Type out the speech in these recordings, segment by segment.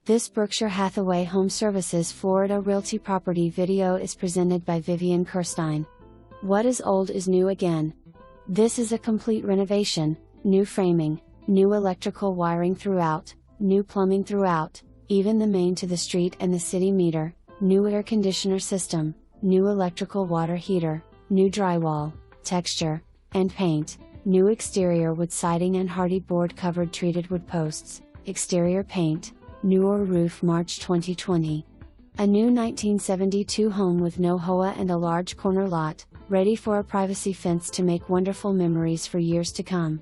This Berkshire Hathaway HomeServices Florida Realty property video is presented by Vivian Kirstein. What is old is new again. This is a complete renovation, new framing, new electrical wiring throughout, new plumbing throughout, even the main to the street and the city meter, new air conditioner system, new electrical water heater, new drywall, texture, and paint, new exterior wood siding and hardy board covered treated wood posts, exterior paint, newer roof March 2020. A new 1972 home with no HOA and a large corner lot, ready for a privacy fence to make wonderful memories for years to come.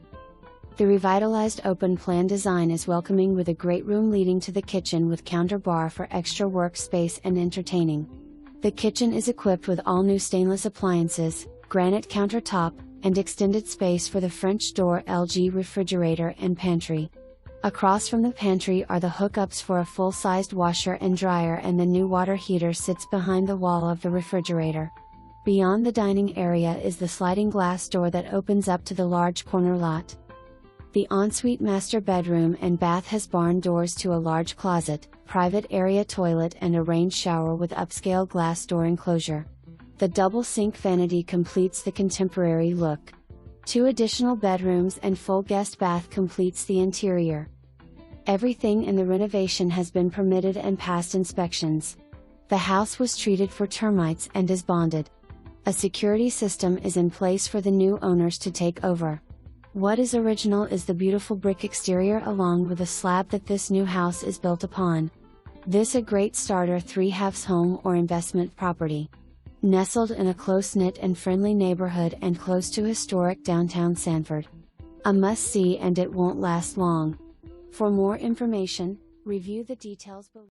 The revitalized open-plan design is welcoming with a great room leading to the kitchen with counter bar for extra workspace and entertaining. The kitchen is equipped with all new stainless appliances, granite countertop, and extended space for the French door LG refrigerator and pantry. Across from the pantry are the hookups for a full-sized washer and dryer, and the new water heater sits behind the wall of the refrigerator. Beyond the dining area is the sliding glass door that opens up to the large corner lot. The ensuite master bedroom and bath has barn doors to a large closet, private area toilet and a range shower with upscale glass door enclosure. The double sink vanity completes the contemporary look. 2 additional bedrooms and full guest bath completes the interior. Everything in the renovation has been permitted and passed inspections. The house was treated for termites and is bonded. A security system is in place for the new owners to take over. What is original is the beautiful brick exterior along with the slab that this new house is built upon. This a great starter 3/2 home or investment property. Nestled in a close-knit and friendly neighborhood and close to historic downtown Sanford. A must-see, and it won't last long. For more information, review the details below.